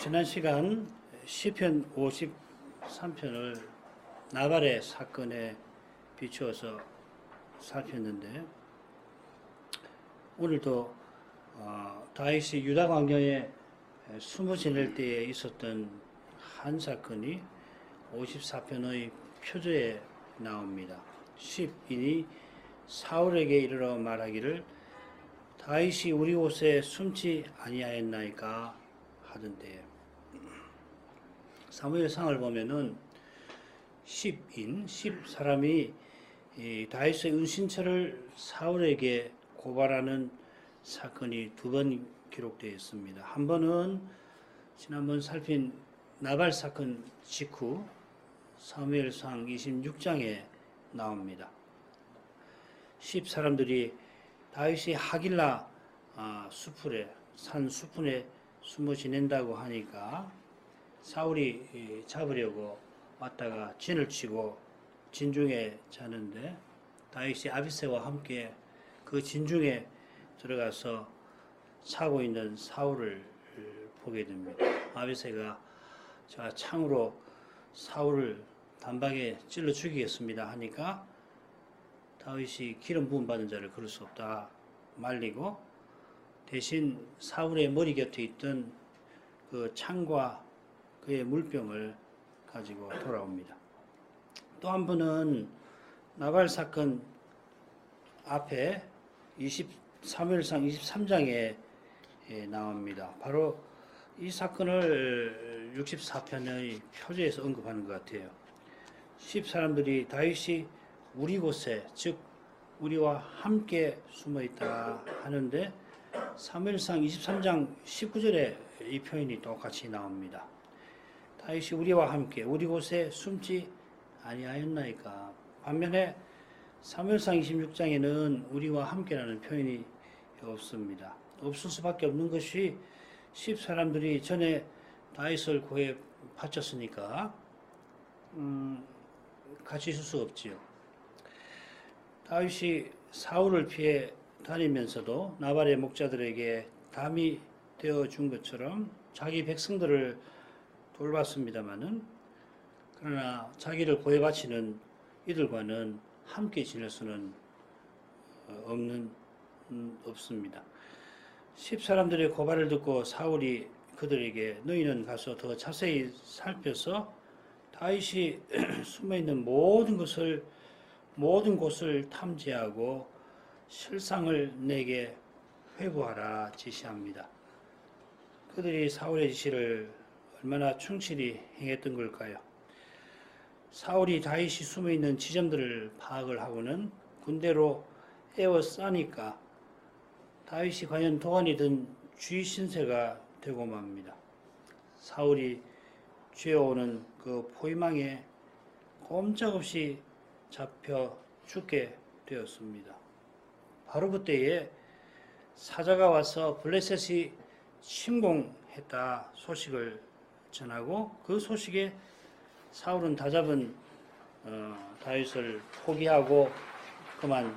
지난 시간 시편 53편을 나발의 사건에 비추어서 살폈는데, 오늘도 다윗이 유다 광야에 숨어 지낼 때에 있었던 한 사건이 54편의 표제에 나옵니다. 10인이 사울에게 이르러 말하기를 다윗이 우리 곳에 숨지 아니하였나이까 하던데, 사무엘상을 보면은 10 사람이 다윗의 은신처를 사울에게 고발하는 사건이 두 번 기록되어 있습니다. 한 번은 지난번 살핀 나발 사건 직후 사무엘상 26장에 나옵니다. 10 사람들이 다윗이 하길라 산 수풀에 숨어 지낸다고 하니까 사울이 잡으려고 왔다가 진을 치고 진중에 자는데, 다윗이 아비새와 함께 그 진중에 들어가서 자고 있는 사울을 보게 됩니다. 아비새가 제가 창으로 사울을 단박에 찔러 죽이겠습니다 하니까 다윗이 기름 부음 받은 자를 그럴 수 없다 말리고, 대신 사울의 머리 곁에 있던 그 창과 그의 물병을 가지고 돌아옵니다. 또 한 번은 나발 사건 앞에 사무엘상 23장에 나옵니다. 바로 이 사건을 64편의 표제에서 언급하는 것 같아요. 10 사람들이 다윗이 우리 곳에, 즉 우리와 함께 숨어 있다 하는데, 사무엘상 23장 19절에 이 표현이 똑같이 나옵니다. 다윗이 우리와 함께 우리 곳에 숨지 아니하였나이까. 반면에 사무엘상 26장에는 우리와 함께라는 표현이 없습니다. 없을 수밖에 없는 것이 10 사람들이 전에 다윗을 고에 바쳤으니까 같이 있을 수 없지요. 다윗이 사울을 피해 다니면서도 나발의 목자들에게 담이 되어준 것처럼 자기 백성들을 돌봤습니다마는, 그러나 자기를 고에 바치는 이들과는 함께 지낼 수는 없습니다. 10 사람들의 고발을 듣고 사울이 그들에게 너희는 가서 더 자세히 살펴서 다윗이 숨어있는 모든 곳을 탐지하고 실상을 내게 회부하라 지시합니다. 그들이 사울의 지시를 얼마나 충실히 행했던 걸까요? 사울이 다윗이 숨어있는 지점들을 파악을 하고는 군대로 에워싸니까 다윗이 과연 도안이 든 쥐 신세가 되고 맙니다. 사울이 죄어오는 그 포위망에 꼼짝없이 잡혀 죽게 되었습니다. 바로 그때에 사자가 와서 블레셋이 침공했다 소식을 전하고, 그 소식에 사울은 다잡은 다윗을 포기하고 그만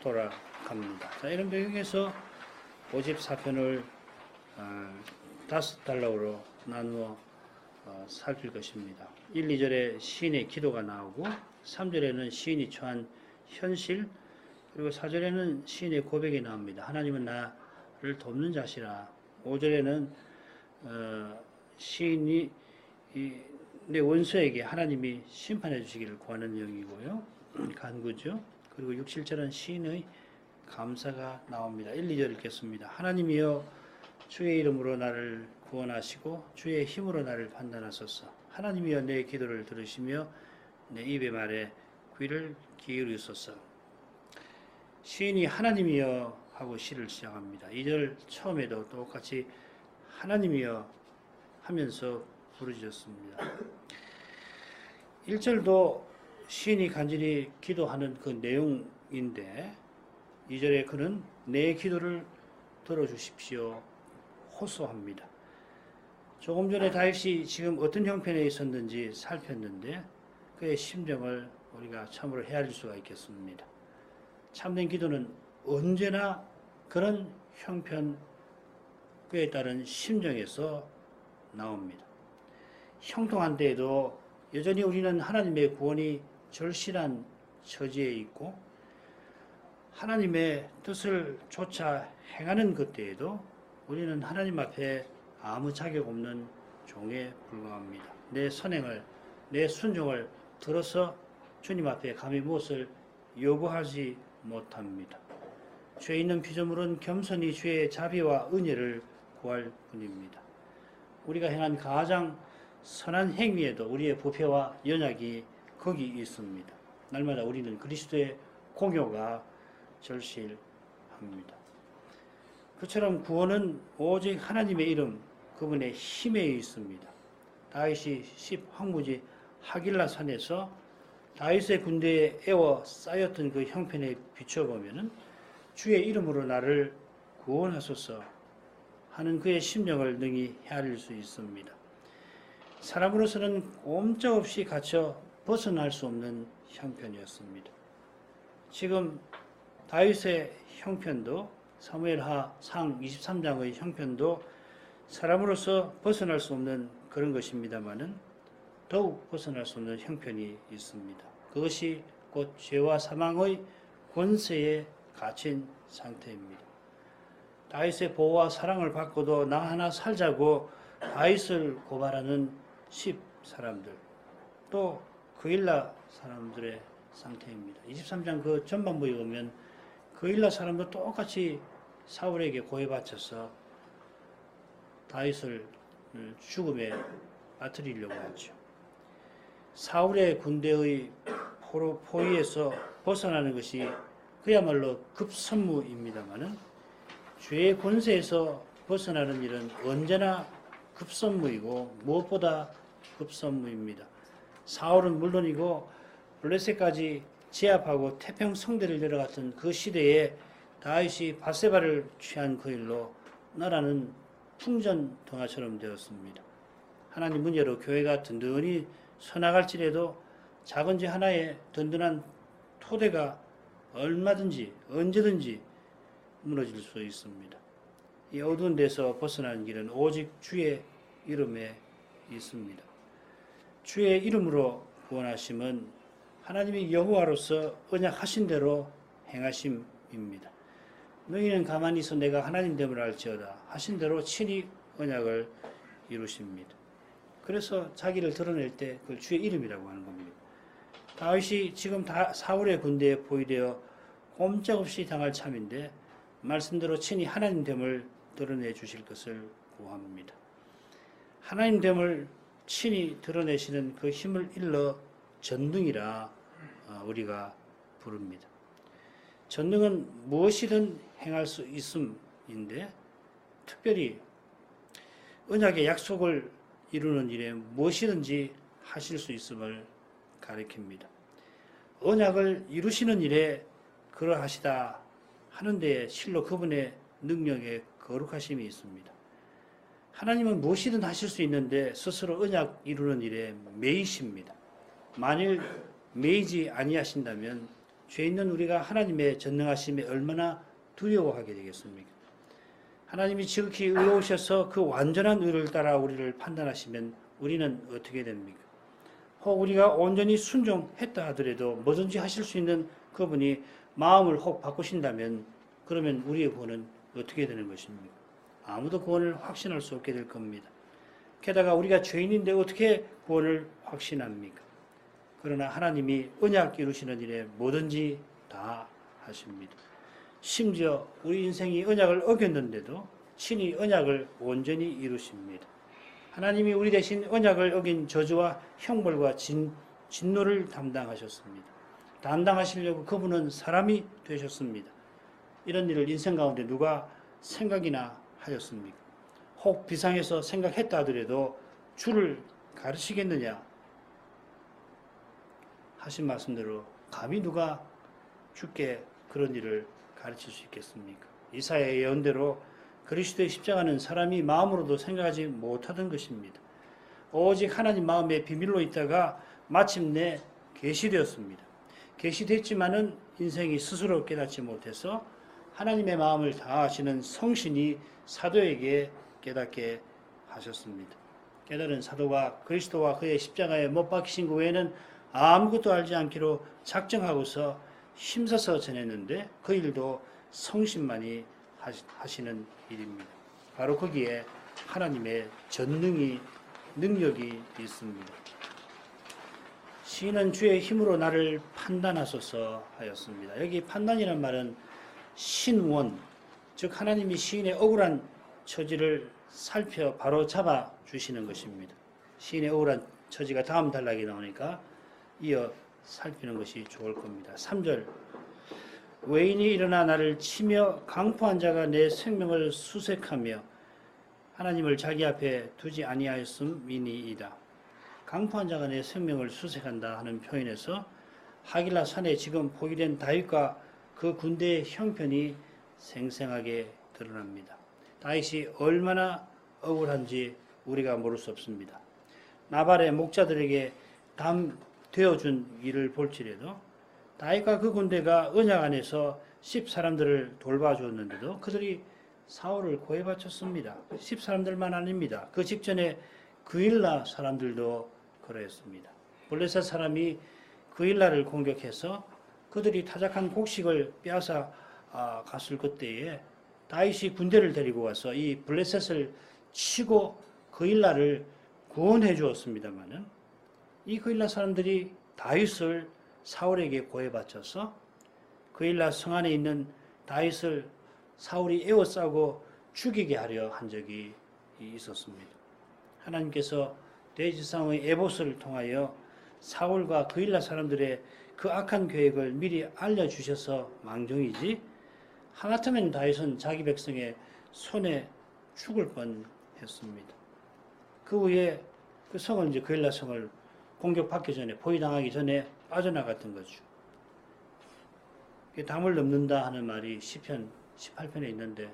돌아갑니다. 자, 이런 배경에서 54편을 5단락으로 나누어 살필 것입니다. 1, 2절에 시인의 기도가 나오고, 3절에는 시인이 처한 현실, 그리고 4절에는 시인의 고백이 나옵니다. 하나님은 나를 돕는 자시라. 5절에는 시인이 내 원수에게 하나님이 심판해 주시기를 구하는 내용이고요. 간구죠. 그리고 6, 7절은 시인의 감사가 나옵니다. 1, 2절 읽겠습니다. 하나님이여 주의 이름으로 나를 구원하시고 주의 힘으로 나를 판단하소서. 하나님이여 내 기도를 들으시며 내 입의 말에 귀를 기울이소서. 시인이 하나님이여 하고 시를 시작합니다. 2절 처음에도 똑같이 하나님이여 하면서 부르짖었습니다. 1절도 시인이 간절히 기도하는 그 내용인데, 2절에 그는 내 기도를 들어주십시오 호소합니다. 조금 전에 다윗이 지금 어떤 형편에 있었는지 살폈는데, 그의 심정을 우리가 참으로 헤아릴 수가 있겠습니다. 참된 기도는 언제나 그런 형편, 그에 따른 심정에서 나옵니다. 형통한 때에도 여전히 우리는 하나님의 구원이 절실한 처지에 있고 하나님의 뜻을 쫓아 행하는 그때에도 우리는 하나님 앞에 아무 자격 없는 종에 불과합니다. 내 선행을, 내 순종을 들어서 주님 앞에 감히 무엇을 요구하지 못합니다. 죄 있는 피조물은 겸손히 주의 자비와 은혜를 구할 뿐입니다. 우리가 행한 가장 선한 행위에도 우리의 부패와 연약이 거기 있습니다. 날마다 우리는 그리스도의 공효가 절실합니다. 그처럼 구원은 오직 하나님의 이름, 그분의 힘에 있습니다. 다윗이 십 황무지 하길라 산에서 다윗의 군대에 에워 쌓였던 그 형편에 비춰보면은 주의 이름으로 나를 구원하소서 하는 그의 심령을 능히 헤아릴 수 있습니다. 사람으로서는 꼼짝없이 갇혀 벗어날 수 없는 형편이었습니다. 지금 다윗의 형편도 사무엘하 상 23장의 형편도 사람으로서 벗어날 수 없는 그런 것입니다마는 더욱 벗어날 수 없는 형편이 있습니다. 그것이 곧 죄와 사망의 권세에 갇힌 상태입니다. 다윗의 보호와 사랑을 받고도 나 하나 살자고 다윗을 고발하는 십 사람들, 또 그일라 사람들의 상태입니다. 23장 그 전반부에 보면 그일라 사람도 똑같이 사울에게 고해바쳐서 다윗을 죽음에 빠뜨리려고 하죠. 사울의 군대의 포위에서 벗어나는 것이 그야말로 급선무입니다마는 죄의 권세에서 벗어나는 일은 언제나 급선무이고 무엇보다 급선무입니다. 사울은 물론이고 블레셋까지 제압하고 태평성대를 내려갔던 그 시대에 다윗이 밧세바를 취한 그 일로 나라는 풍전등화처럼 되었습니다. 하나님 문제로 교회가 든든히 서나갈지라도 작은 죄 하나에 든든한 토대가 얼마든지 언제든지 무너질 수 있습니다. 이 어두운 데서 벗어나는 길은 오직 주의 이름에 있습니다. 주의 이름으로 구원하심은 하나님이 여호와로서 언약하신 대로 행하심입니다. 너희는 가만히 있어 내가 하나님 됨을 알지어다 하신 대로 친히 언약을 이루십니다. 그래서 자기를 드러낼 때 그걸 주의 이름이라고 하는 겁니다. 다윗이 지금 사울의 군대에 포위되어 꼼짝없이 당할 참인데 말씀대로 친히 하나님 됨을 드러내 주실 것을 구합니다. 하나님 됨을 친히 드러내시는 그 힘을 일러 전능이라 우리가 부릅니다. 전능은 무엇이든 행할 수 있음인데 특별히 언약의 약속을 이루는 일에 무엇이든지 하실 수 있음을 가리킵니다. 언약을 이루시는 일에 그러하시다 하는 데에 실로 그분의 능력에 거룩하심이 있습니다. 하나님은 무엇이든 하실 수 있는데 스스로 언약 이루는 일에 매이십니다. 만일 매이지 아니하신다면 죄 있는 우리가 하나님의 전능하심에 얼마나 두려워하게 되겠습니까? 하나님이 지극히 의로우셔서 그 완전한 의를 따라 우리를 판단하시면 우리는 어떻게 됩니까? 혹 우리가 온전히 순종했다 하더라도 뭐든지 하실 수 있는 그분이 마음을 혹 바꾸신다면 그러면 우리의 구원은 어떻게 되는 것입니까? 아무도 구원을 확신할 수 없게 될 겁니다. 게다가 우리가 죄인인데 어떻게 구원을 확신합니까? 그러나 하나님이 언약 이루시는 일에 뭐든지 다 하십니다. 심지어 우리 인생이 언약을 어겼는데도 친히 언약을 온전히 이루십니다. 하나님이 우리 대신 언약을 어긴 저주와 형벌과 진노를 담당하셨습니다. 담당하시려고 그분은 사람이 되셨습니다. 이런 일을 인생 가운데 누가 생각이나 하였습니까? 혹 비상해서 생각했다 하더라도 주를 가르치겠느냐 하신 말씀대로 감히 누가 주께 그런 일을 가르칠 수 있겠습니까? 이사야의 예언대로 그리스도의 십자가는 사람이 마음으로도 생각하지 못하던 것입니다. 오직 하나님 마음에 비밀로 있다가 마침내 계시되었습니다. 계시됐지만은 인생이 스스로 깨닫지 못해서 하나님의 마음을 다 아시는 성신이 사도에게 깨닫게 하셨습니다. 깨달은 사도가 그리스도와 그의 십자가에 못 박히신 그 외에는 아무것도 알지 않기로 작정하고서 힘써서 전했는데 그 일도 성신만이 하시는 일입니다. 바로 거기에 하나님의 전능이 능력이 있습니다. 시인은 주의 힘으로 나를 판단하소서 하였습니다. 여기 판단이란 말은 신원, 즉 하나님이 시인의 억울한 처지를 살펴 바로 잡아 주시는 것입니다. 시인의 억울한 처지가 다음 단락에 나오니까 이어 살피는 것이 좋을 겁니다. 3절 외인이 일어나 나를 치며 강포한 자가 내 생명을 수색하며 하나님을 자기 앞에 두지 아니하였음이니이다. 강포한 자가 내 생명을 수색한다 하는 표현에서 하길라 산에 지금 포위된 다윗과 그 군대의 형편이 생생하게 드러납니다. 다윗이 얼마나 억울한지 우리가 모를 수 없습니다. 나발의 목자들에게 담 되어준 일을 볼지라도 다윗과 그 군대가 언약 안에서 10사람들을 돌봐주었는데도 그들이 사울을 고해 바쳤습니다. 10사람들만 아닙니다. 그 직전에 그일라 사람들도 그러했습니다. 블레셋 사람이 그일라를 공격해서 그들이 타작한 곡식을 빼앗아 갔을 그때에 다윗이 군대를 데리고 와서 이 블레셋을 치고 그일라를 구원해 주었습니다마는 이 그일라 사람들이 다윗을 사울에게 고해 바쳐서 그일라 성 안에 있는 다윗을 사울이 에워싸고 죽이게 하려 한 적이 있었습니다. 하나님께서 대지상의 에봇을 통하여 사울과 그일라 사람들의 그 악한 계획을 미리 알려주셔서 망정이지 하마터면 다윗은 자기 백성의 손에 죽을 뻔했습니다. 그 후에 그 성을 이제 그일라 성을 공격받기 전에 포위당하기 전에 빠져나갔던 거죠. 담을 넘는다 하는 말이 시편 18편에 있는데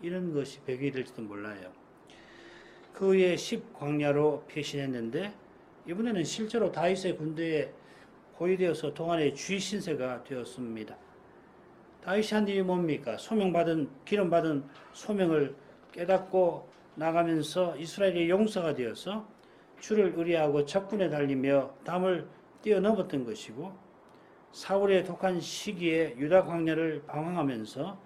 이런 것이 배경이 될지도 몰라요. 그 후에 10광야로 피신했는데 이번에는 실제로 다윗의 군대에 포위되어서 동안의 주의 신세가 되었습니다. 다윗이 한 일이 뭡니까? 기름받은 소명을 깨닫고 나가면서 이스라엘의 용사가 되어서 주를 의뢰하고 적군에 달리며 담을 뛰어넘었던 것이고 사울의 독한 시기에 유다 광야를 방황하면서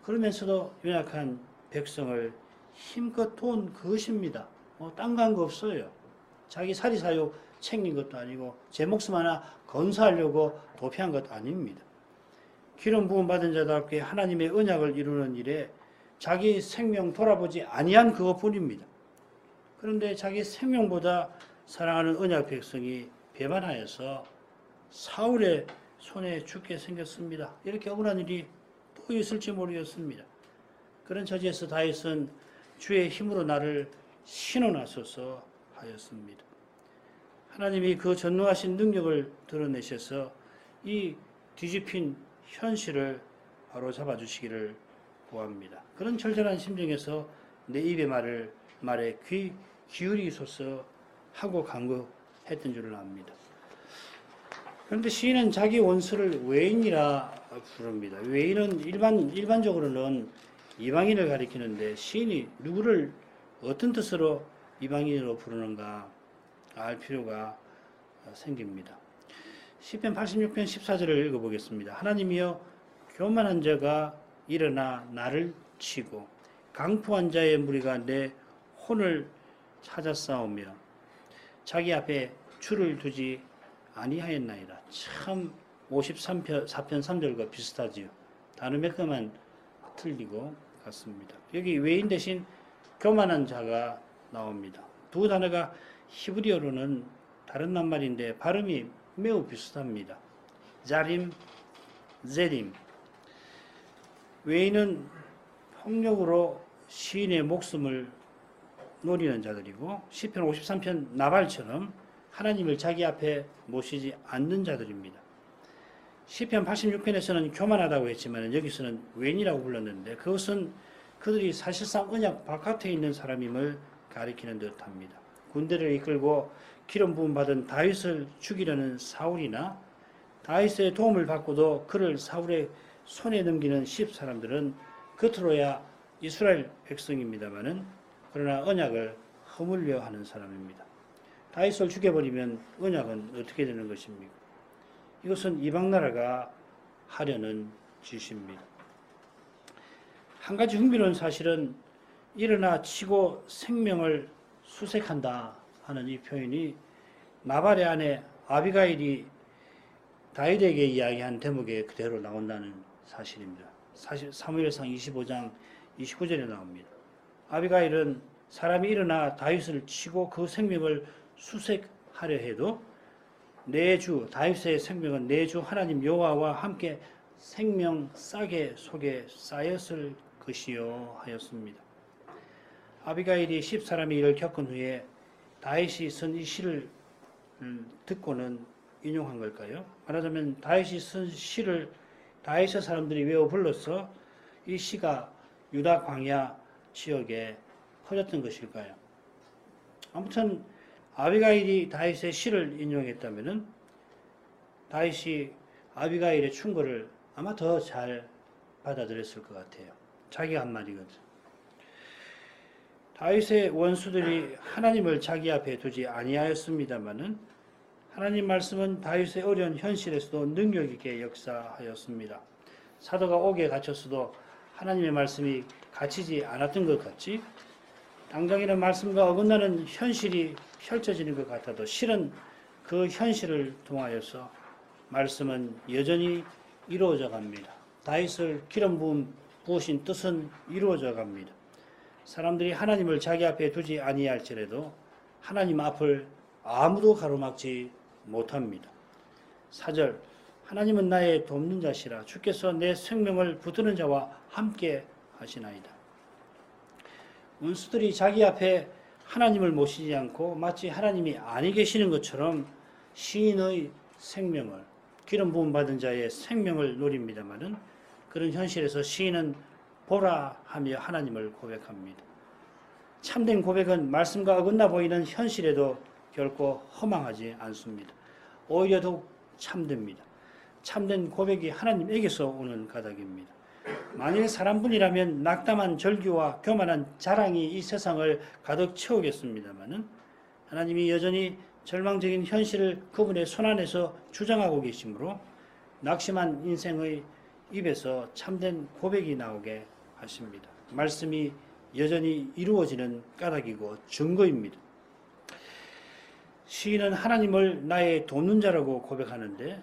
그러면서도 연약한 백성을 힘껏 도운 그것입니다. 딴 거 한 거 없어요. 자기 사리사욕 챙긴 것도 아니고 제 목숨 하나 건사하려고 도피한 것도 아닙니다. 기름 부음 받은 자답게 하나님의 언약을 이루는 일에 자기 생명 돌아보지 아니한 그것뿐입니다. 그런데 자기 생명보다 사랑하는 언약 백성이 배반하여서 사울의 손에 죽게 생겼습니다. 이렇게 억울한 일이 또 있을지 모르겠습니다. 그런 처지에서 다윗은 주의 힘으로 나를 신원하소서 하였습니다. 하나님이 그 전능하신 능력을 드러내셔서 이 뒤집힌 현실을 바로 잡아주시기를 구합니다. 그런 절절한 심정에서 내 입의 말에 귀 기울이소서 하고 간구했던 줄을 압니다. 그런데 시인은 자기 원수를 외인이라 부릅니다. 외인은 일반적으로는 이방인을 가리키는데 시인이 누구를 어떤 뜻으로 이방인으로 부르는가 알 필요가 생깁니다. 시편 86편 14절을 읽어보겠습니다. 하나님이여 교만한 자가 일어나 나를 치고 강포한 자의 무리가 내 혼을 찾아 싸우며 자기 앞에 줄을 두지 아니하였나이다. 참 53편 4편 3절과 비슷하지요. 단어 몇 개만 틀리고 같습니다. 여기 외인 대신 교만한 자가 나옵니다. 두 단어가 히브리어로는 다른 낱말인데 발음이 매우 비슷합니다. 자림, 제림. 외인은 폭력으로 시인의 목숨을 노리는 자들이고 시편 53편 나발처럼 하나님을 자기 앞에 모시지 않는 자들입니다. 시편 86편에서는 교만하다고 했지만 여기서는 외인이라고 불렀는데 그것은 그들이 사실상 언약 바깥에 있는 사람임을 가리키는 듯합니다. 군대를 이끌고 기름 부음 받은 다윗을 죽이려는 사울이나 다윗의 도움을 받고도 그를 사울의 손에 넘기는 10사람들은 겉으로야 이스라엘 백성입니다마는 그러나 언약을 허물려 하는 사람입니다. 다윗을 죽여버리면 언약은 어떻게 되는 것입니까? 이것은 이방 나라가 하려는 짓입니다. 한 가지 흥미로운 사실은 일어나 치고 생명을 수색한다 하는 이 표현이 나발의 아내 아비가일이 다윗에게 이야기한 대목에 그대로 나온다는 사실입니다. 사무엘상 25장 29절에 나옵니다. 아비가일은 사람이 일어나 다윗을 치고 그 생명을 수색하려 해도 내 주 다윗의 생명은 내 주 하나님 여호와와 함께 생명 싸개 속에 쌓였을 것이요 하였습니다. 아비가일이 10사람의 일을 겪은 후에 다윗이 쓴 이 시를 듣고는 인용한 걸까요? 말하자면 다윗이 쓴 시를 다윗의 사람들이 외워 불러서 이 시가 유다 광야 지역에 퍼졌던 것일까요? 아무튼 아비가일이 다윗의 시를 인용했다면 다윗이 아비가일의 충고를 아마 더 잘 받아들였을 것 같아요. 자기가 한 말이거든. 다윗의 원수들이 하나님을 자기 앞에 두지 아니하였습니다마는 하나님 말씀은 다윗의 어려운 현실에서도 능력 있게 역사하였습니다. 사도가 옥에 갇혔어도 하나님의 말씀이 갇히지 않았던 것 같지? 당장이는 말씀과 어긋나는 현실이 펼쳐지는 것 같아도 실은 그 현실을 통하여서 말씀은 여전히 이루어져 갑니다. 다윗을 기름 부으신 뜻은 이루어져 갑니다. 사람들이 하나님을 자기 앞에 두지 아니할지라도 하나님 앞을 아무도 가로막지 못합니다. 4절 하나님은 나의 돕는 자시라 주께서 내 생명을 붙드는 자와 함께 하시나이다. 원수들이 자기 앞에 하나님을 모시지 않고 마치 하나님이 아니 계시는 것처럼 시인의 생명을 기름 부음 받은 자의 생명을 노립니다마는 그런 현실에서 시인은 보라 하며 하나님을 고백합니다. 참된 고백은 말씀과 어긋나 보이는 현실에도 결코 허망하지 않습니다. 오히려 더욱 참됩니다. 참된 고백이 하나님에게서 오는 까닭입니다. 만일 사람뿐이라면 낙담한 절규와 교만한 자랑이 이 세상을 가득 채우겠습니다마는 하나님이 여전히 절망적인 현실을 그분의 손안에서 주장하고 계시므로 낙심한 인생의 입에서 참된 고백이 나오게 하십니다. 말씀이 여전히 이루어지는 까닭이고 증거입니다. 시인은 하나님을 나의 돕는 자라고 고백하는데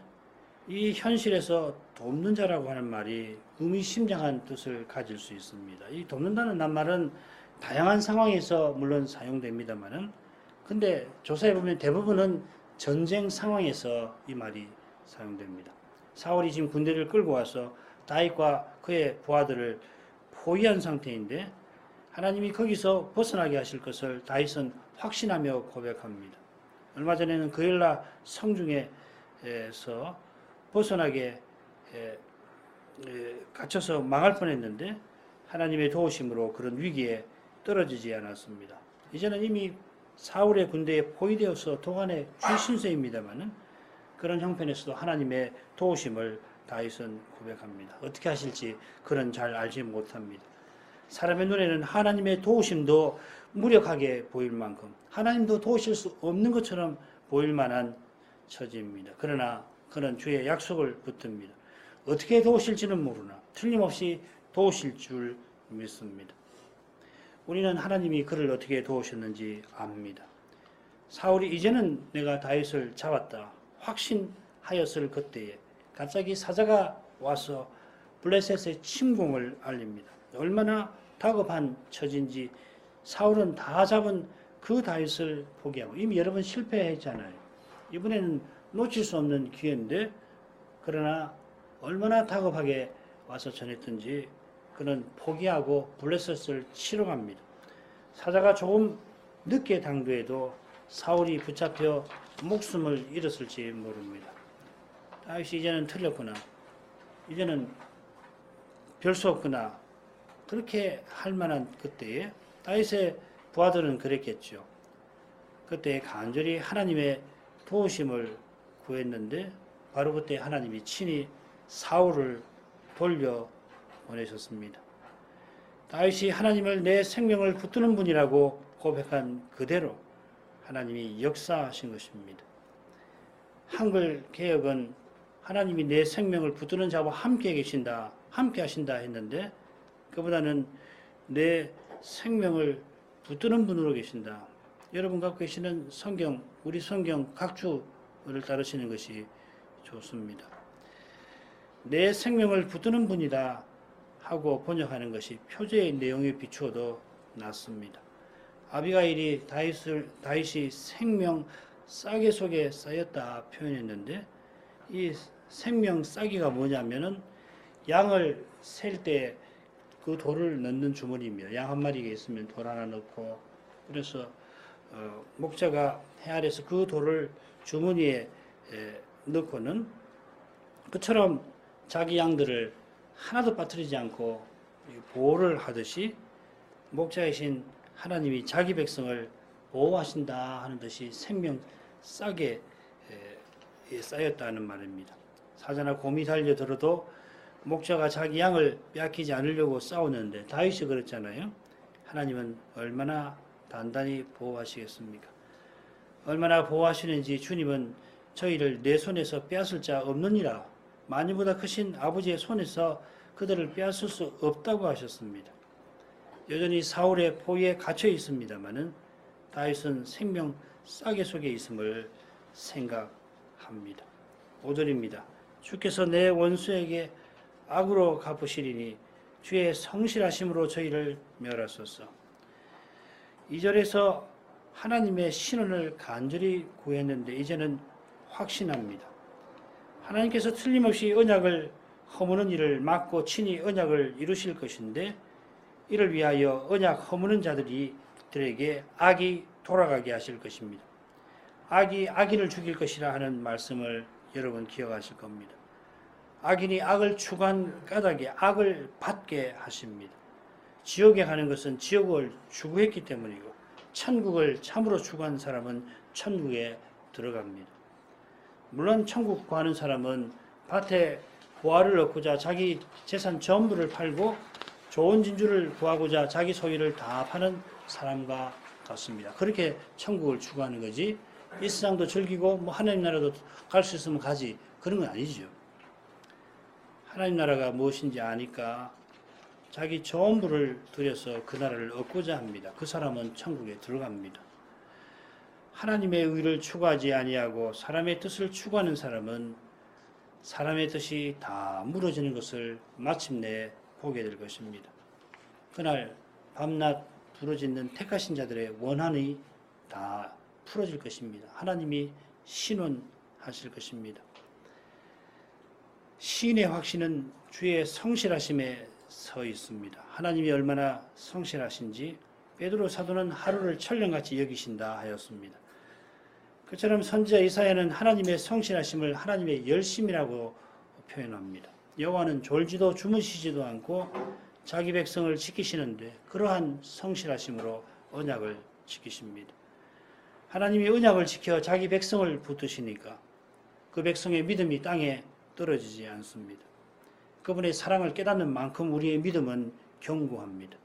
이 현실에서 돕는 자라고 하는 말이 의미심장한 뜻을 가질 수 있습니다. 이 돕는다는 낱말은 다양한 상황에서 물론 사용됩니다만은 근데 조사해 보면 대부분은 전쟁 상황에서 이 말이 사용됩니다. 사울이 지금 군대를 끌고 와서 다윗과 그의 부하들을 포위한 상태인데 하나님이 거기서 벗어나게 하실 것을 다윗은 확신하며 고백합니다. 얼마 전에는 그엘라 성중에서 벗어나게 갇혀서 망할 뻔했는데 하나님의 도우심으로 그런 위기에 떨어지지 않았습니다. 이제는 이미 사울의 군대에 포위되어서 도간의 쥐신세입니다마는 그런 형편에서도 하나님의 도우심을 다윗은 고백합니다. 어떻게 하실지 그는 잘 알지 못합니다. 사람의 눈에는 하나님의 도우심도 무력하게 보일 만큼 하나님도 도우실 수 없는 것처럼 보일 만한 처지입니다. 그러나 그는 주의 약속을 붙듭니다. 어떻게 도우실지는 모르나 틀림없이 도우실 줄 믿습니다. 우리는 하나님이 그를 어떻게 도우셨는지 압니다. 사울이 이제는 내가 다윗을 잡았다 확신하였을 그때에 갑자기 사자가 와서 블레셋의 침공을 알립니다. 얼마나 다급한 처지인지 사울은 다 잡은 그 다윗을 포기하고 이미 여러 번 실패했잖아요. 이번에는 놓칠 수 없는 기회인데 그러나 얼마나 다급하게 와서 전했든지 그는 포기하고 블레셋을 치러 갑니다. 사자가 조금 늦게 당도해도 사울이 붙잡혀 목숨을 잃었을지 모릅니다. 다윗이 이제는 틀렸구나. 이제는 별 수 없구나. 그렇게 할 만한 그때에 다윗의 부하들은 그랬겠죠. 그때 간절히 하나님의 도우심을 구했는데 바로 그때 하나님이 친히 사울을 돌려 보내셨습니다. 다윗이 하나님을 내 생명을 붙드는 분이라고 고백한 그대로 하나님이 역사하신 것입니다. 한글 개역은 하나님이 내 생명을 붙드는 자와 함께 계신다, 함께 하신다 했는데 그보다는 내 생명을 붙드는 분으로 계신다. 여러분 갖고 계시는 성경, 우리 성경 각주를 따르시는 것이 좋습니다. 내 생명을 붙드는 분이다 하고 번역하는 것이 표제의 내용에 비추어도 낫습니다. 아비가일이 다윗이 생명 싸개 속에 쌓였다 표현했는데 이 생명 싸개가 뭐냐면은 양을 셀 때 그 돌을 넣는 주머니입니다. 양 한 마리가 있으면 돌 하나 넣고 그래서 목자가 해 아래서 그 돌을 주머니에 넣고는 그처럼 자기 양들을 하나도 빠뜨리지 않고 보호를 하듯이 목자이신 하나님이 자기 백성을 보호하신다 하는 듯이 생명 싹에 쌓였다는 말입니다. 사자나 곰이 달려들어도 목자가 자기 양을 빼앗기지 않으려고 싸우는데 다윗이 그랬잖아요. 하나님은 얼마나 단단히 보호하시겠습니까? 얼마나 보호하시는지 주님은 저희를 내 손에서 빼앗을 자 없느니라. 만유보다 크신 아버지의 손에서 그들을 빼앗을 수 없다고 하셨습니다. 여전히 사울의 포위에 갇혀 있습니다마는 다윗은 생명 싸개 속에 있음을 생각합니다. 5절입니다. 주께서 내 원수에게 악으로 갚으시리니 주의 성실하심으로 저희를 멸하소서. 2절에서 하나님의 신원을 간절히 구했는데 이제는 확신합니다. 하나님께서 틀림없이 언약을 허무는 일을 막고 친히 언약을 이루실 것인데 이를 위하여 언약 허무는 자들에게 악이 돌아가게 하실 것입니다. 악이 악인을 죽일 것이라 하는 말씀을 여러분 기억하실 겁니다. 악인이 악을 추구한 까닭에 악을 받게 하십니다. 지옥에 가는 것은 지옥을 추구했기 때문이고 천국을 참으로 추구한 사람은 천국에 들어갑니다. 물론 천국 구하는 사람은 밭에 보화를 얻고자 자기 재산 전부를 팔고 좋은 진주를 구하고자 자기 소유를 다 파는 사람과 같습니다. 그렇게 천국을 추구하는 거지 이 세상도 즐기고 뭐 하나님 나라도 갈 수 있으면 가지 그런 건 아니죠. 하나님 나라가 무엇인지 아니까 자기 전부를 들여서 그 나라를 얻고자 합니다. 그 사람은 천국에 들어갑니다. 하나님의 의를 추구하지 아니하고 사람의 뜻을 추구하는 사람은 사람의 뜻이 다 무너지는 것을 마침내 보게 될 것입니다. 그날 밤낮 부르짖는 택하신 자들의 원한이 다 풀어질 것입니다. 하나님이 신원하실 것입니다. 시인의 확신은 주의 성실하심에 서 있습니다. 하나님이 얼마나 성실하신지 베드로 사도는 하루를 천년같이 여기신다 하였습니다. 그처럼 선지자 이사야는 하나님의 성실하심을 하나님의 열심이라고 표현합니다. 여호와는 졸지도 주무시지도 않고 자기 백성을 지키시는데 그러한 성실하심으로 언약을 지키십니다. 하나님이 언약을 지켜 자기 백성을 붙드시니까 그 백성의 믿음이 땅에 떨어지지 않습니다. 그분의 사랑을 깨닫는 만큼 우리의 믿음은 견고합니다.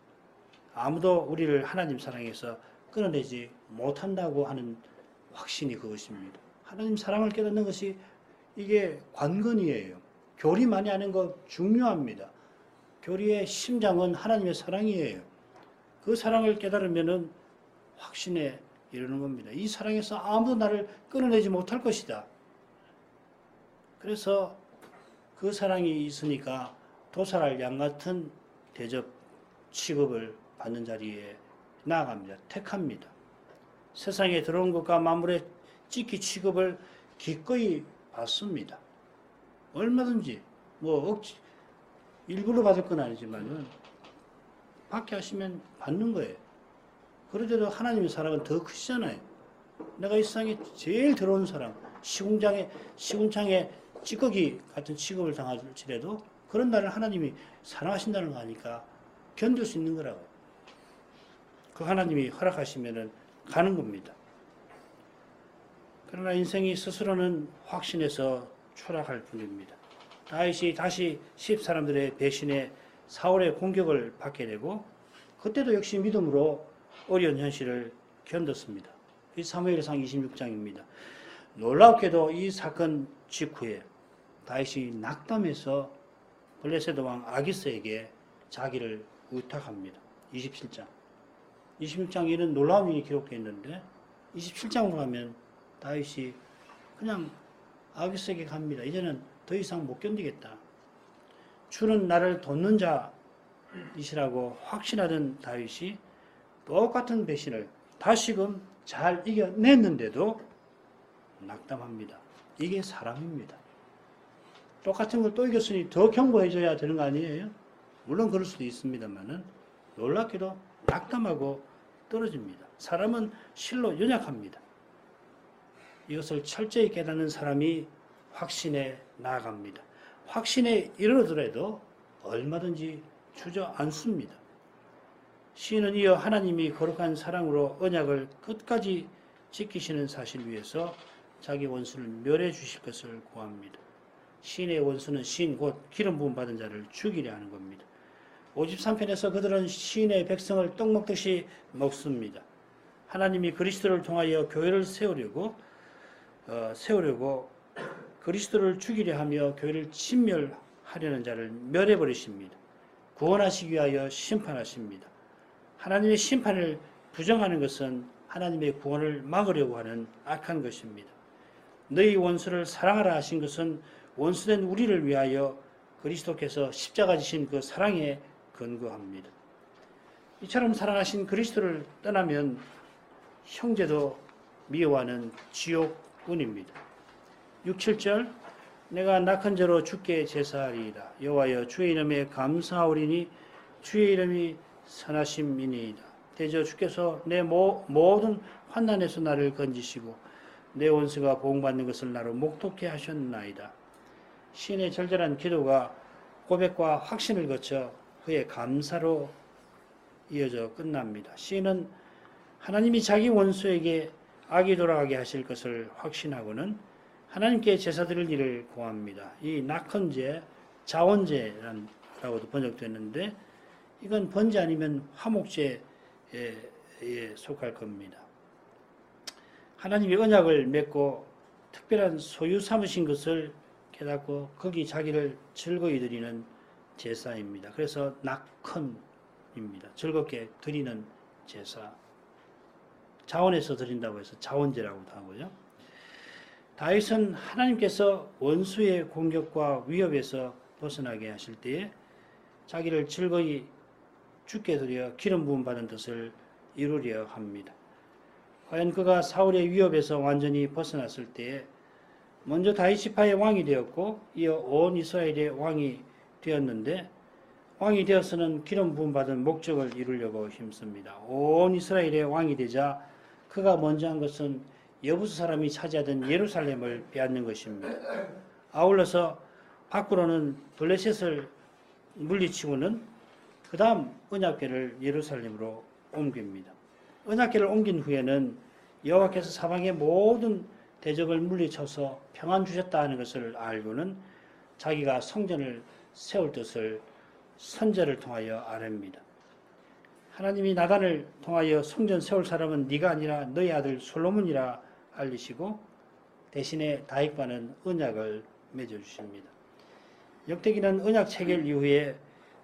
아무도 우리를 하나님 사랑에서 끊어내지 못한다고 하는 확신이 그것입니다. 하나님 사랑을 깨닫는 것이 이게 관건이에요. 교리 많이 하는 거 중요합니다. 교리의 심장은 하나님의 사랑이에요. 그 사랑을 깨달으면은 확신에 이르는 겁니다. 이 사랑에서 아무도 나를 끊어내지 못할 것이다. 그래서 그 사랑이 있으니까 도살할 양 같은 대접 취급을 받는 자리에 나아갑니다. 택합니다. 세상에 들어온 것과 만물의 찍히 취급을 기꺼이 받습니다. 얼마든지 뭐 일부러 받을 건 아니지만은 받게 하시면 받는 거예요. 그런데도 하나님의 사랑은 더 크시잖아요. 내가 이 세상에 제일 더러운 사람, 시궁창에 찌꺼기 같은 취급을 당할지라도 그런 나를 하나님이 사랑하신다는 거 아니까 견딜 수 있는 거라고요. 그 하나님이 허락하시면은 가는 겁니다. 그러나 인생이 스스로는 확신해서 추락할 뿐입니다. 다윗이 다시 10사람들의 배신에 사울의 공격을 받게 되고 그때도 역시 믿음으로 어려운 현실을 견뎠습니다. 이 사무엘상 26장입니다. 놀랍게도 이 사건 직후에 다윗이 낙담해서 블레셋 왕 아기스에게 자기를 의탁합니다. 27장. 26장에 이런 놀라운 일이 기록되어 있는데 27장으로 가면 다윗이 그냥 아기스에게 갑니다. 이제는 더 이상 못 견디겠다. 주는 나를 돕는 자이시라고 확신하던 다윗이 똑같은 배신을 다시금 잘 이겨냈는데도 낙담합니다. 이게 사람입니다. 똑같은 걸 또 이겼으니 더 경고해줘야 되는 거 아니에요? 물론 그럴 수도 있습니다만은 놀랍게도 낙담하고 떨어집니다. 사람은 실로 연약합니다. 이것을 철저히 깨닫는 사람이 확신에 나아갑니다. 확신에 이르더라도 얼마든지 주저앉습니다. 시인은 이어 하나님이 거룩한 사랑으로 언약을 끝까지 지키시는 사실 위해서 자기 원수를 멸해 주실 것을 구합니다. 시인의 원수는 시인 곧 기름 부음 받은 자를 죽이려 하는 겁니다. 53편에서 그들은 시인의 백성을 떡 먹듯이 먹습니다. 하나님이 그리스도를 통하여 교회를 세우려고 그리스도를 죽이려 하며 교회를 진멸하려는 자를 멸해버리십니다. 구원하시기 위하여 심판하십니다. 하나님의 심판을 부정하는 것은 하나님의 구원을 막으려고 하는 악한 것입니다. 너희 원수를 사랑하라 하신 것은 원수된 우리를 위하여 그리스도께서 십자가 지신 그 사랑에 근거합니다. 이처럼 사랑하신 그리스도를 떠나면 형제도 미워하는 지옥운입니다. 6, 7절 내가 낙한 자로 주께 제사하리이다. 여호와여 주의 이름에 감사하오리니 주의 이름이 선하심이니이다. 대저 주께서 내 모든 환난에서 나를 건지시고 내 원수가 보응받는 것을 나로 목독케 하셨나이다. 시인의 절절한 기도가 고백과 확신을 거쳐 그의 감사로 이어져 끝납니다. 시인은 하나님이 자기 원수에게 악이 돌아가게 하실 것을 확신하고는 하나님께 제사 드릴 일을 구합니다. 이 낙헌제, 자원제라고도 번역됐는데 이건 번제 아니면 화목제에 속할 겁니다. 하나님이 언약을 맺고 특별한 소유 삼으신 것을 깨닫고 거기 자기를 즐거이 드리는 제사입니다. 그래서 낙헌입니다. 즐겁게 드리는 제사. 자원에서 드린다고 해서 자원제라고도 하고요. 다윗은 하나님께서 원수의 공격과 위협에서 벗어나게 하실 때에 자기를 즐거이 주께 드려 기름 부음 받은 뜻을 이루려 합니다. 과연 그가 사울의 위협에서 완전히 벗어났을 때에 먼저 다윗지파의 왕이 되었고 이어 온 이스라엘의 왕이 되었는데 왕이 되어서는 기름 부음 받은 목적을 이루려고 힘씁니다. 온 이스라엘의 왕이 되자 그가 먼저 한 것은 여부수 사람이 차지하던 예루살렘을 빼앗는 것입니다. 아울러서 밖으로는 블레셋을 물리치고는 그 다음 언약궤를 예루살렘으로 옮깁니다. 언약궤를 옮긴 후에는 여호와께서 사방의 모든 대적을 물리쳐서 평안 주셨다 하는 것을 알고는 자기가 성전을 세울 뜻을 선제를 통하여 아뢰입니다. 하나님이 나단을 통하여 성전 세울 사람은 네가 아니라 너희 아들 솔로몬이라 알리시고 대신에 다윗과는 언약을 맺어주십니다. 역대기는 언약 체결 이후에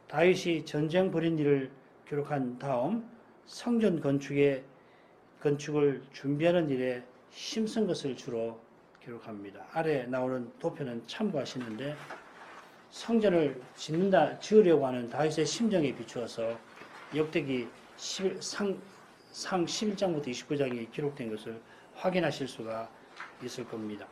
다윗이 전쟁 벌인 일을 기록한 다음 성전 건축을 준비하는 일에 힘쓴 것을 주로 기록합니다. 아래 나오는 도표는 참고하시는데 성전을 지으려고 하는 다윗의 심정에 비추어서 역대기 상 11장부터 29장이 기록된 것을 확인하실 수가 있을 겁니다.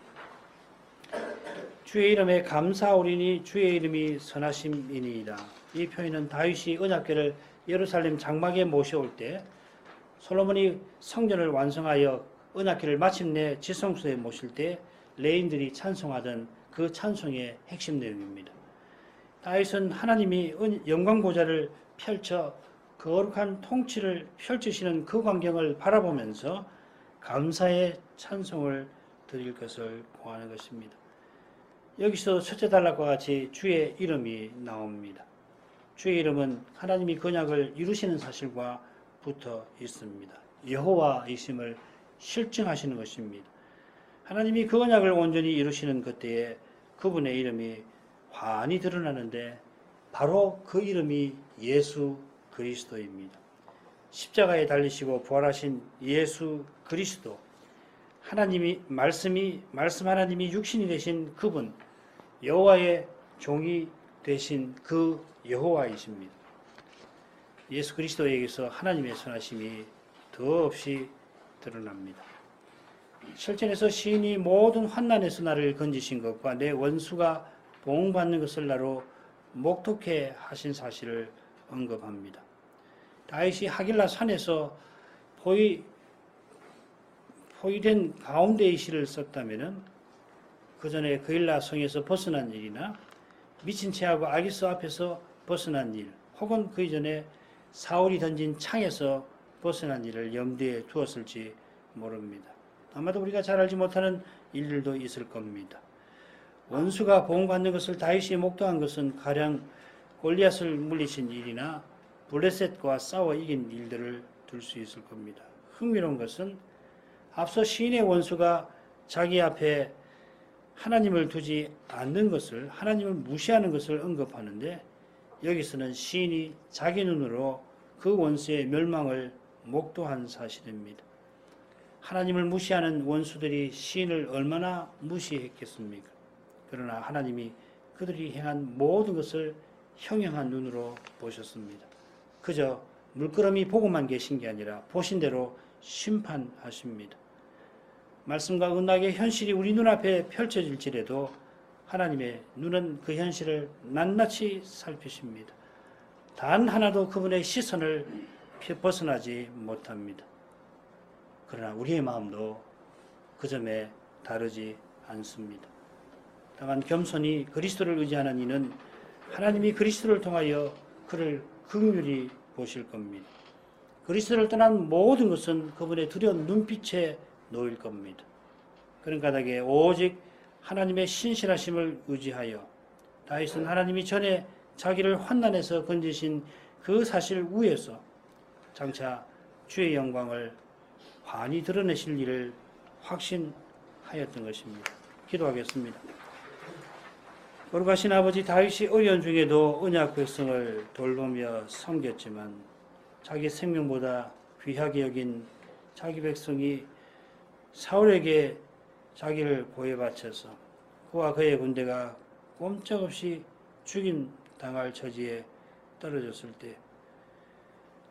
주의 이름에 감사하오리니 주의 이름이 선하심이니이다. 이 표현은 다윗이 언약궤를 예루살렘 장막에 모셔올 때 솔로몬이 성전을 완성하여 언약궤를 마침내 지성소에 모실 때 레인들이 찬송하던 그 찬송의 핵심 내용입니다. 다윗은 하나님이 영광 보좌를 펼쳐 거룩한 통치를 펼치시는 그 광경을 바라보면서 감사의 찬송을 드릴 것을 구하는 것입니다. 여기서 첫째 단락과 같이 주의 이름이 나옵니다. 주의 이름은 하나님이 그 언약을 이루시는 사실과 붙어 있습니다. 여호와이심을 실증하시는 것입니다. 하나님이 그 언약을 온전히 이루시는 그때에 그분의 이름이 환히 드러나는데 바로 그 이름이 예수 그리스도입니다. 십자가에 달리시고 부활하신 예수 그리스도, 말씀 하나님이 육신이 되신 그분, 여호와의 종이 되신 그 여호와이십니다. 예수 그리스도에게서 하나님의 선하심이 더없이 드러납니다. 실전에서 시인이 모든 환난에서 나를 건지신 것과 내 원수가 보응받는 것을 나로 목독해 하신 사실을 언급합니다. 다윗이 하길라 산에서 포위된 가운데의 시를 썼다면 그 전에 그일라 성에서 벗어난 일이나 미친 채하고 아기스 앞에서 벗어난 일, 혹은 그 이전에 사울이 던진 창에서 벗어난 일을 염두에 두었을지 모릅니다. 아마도 우리가 잘 알지 못하는 일들도 있을 겁니다. 원수가 보응받는 것을 다윗이 목도한 것은 가령 골리앗을 물리친 일이나 블레셋과 싸워 이긴 일들을 들 수 있을 겁니다. 흥미로운 것은 앞서 시인의 원수가 자기 앞에 하나님을 두지 않는 것을, 하나님을 무시하는 것을 언급하는데 여기서는 시인이 자기 눈으로 그 원수의 멸망을 목도한 사실입니다. 하나님을 무시하는 원수들이 시인을 얼마나 무시했겠습니까? 그러나 하나님이 그들이 행한 모든 것을 형용한 눈으로 보셨습니다. 그저 물끄러미 보고만 계신 게 아니라 보신 대로 심판하십니다. 말씀과 언약의 현실이 우리 눈앞에 펼쳐질지라도 하나님의 눈은 그 현실을 낱낱이 살피십니다. 단 하나도 그분의 시선을 벗어나지 못합니다. 그러나 우리의 마음도 그 점에 다르지 않습니다. 다만 겸손히 그리스도를 의지하는 이는 하나님이 그리스도를 통하여 그를 긍휼히 보실 겁니다. 그리스도를 떠난 모든 것은 그분의 두려운 눈빛에 놓일 겁니다. 그런 까닭에 오직 하나님의 신실하심을 의지하여 다윗은 하나님이 전에 자기를 환난에서 건지신 그 사실 위에서 장차 주의 영광을 환히 드러내실 일을 확신하였던 것입니다. 기도하겠습니다. 거룩하신 아버지, 다윗이 어려운 중에도 언약 백성을 돌보며 섬겼지만 자기 생명보다 귀하게 여긴 자기 백성이 사울에게 자기를 고해 바쳐서 그와 그의 군대가 꼼짝없이 죽임 당할 처지에 떨어졌을 때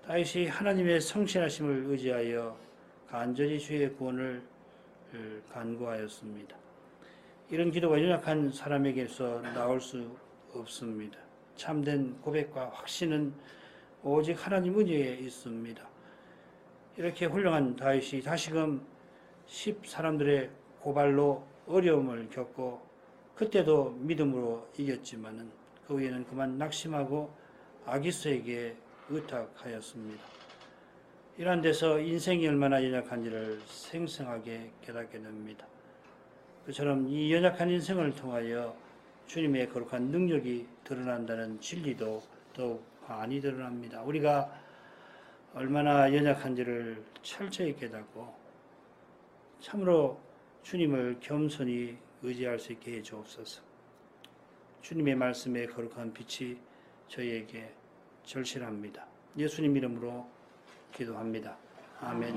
다윗이 하나님의 성실하심을 의지하여 간절히 주의 구원을 간구하였습니다. 이런 기도가 연약한 사람에게서 나올 수 없습니다. 참된 고백과 확신은 오직 하나님 은혜에 있습니다. 이렇게 훌륭한 다윗이 다시금 10 사람들의 고발로 어려움을 겪고 그때도 믿음으로 이겼지만은 그 후에는 그만 낙심하고 아기스에게 의탁하였습니다. 이러한 데서 인생이 얼마나 연약한지를 생생하게 깨닫게 됩니다. 그처럼 이 연약한 인생을 통하여 주님의 거룩한 능력이 드러난다는 진리도 더욱 많이 드러납니다. 우리가 얼마나 연약한지를 철저히 깨닫고 참으로 주님을 겸손히 의지할 수 있게 해주옵소서. 주님의 말씀의 거룩한 빛이 저희에게 절실합니다. 예수님 이름으로 기도합니다. 아멘.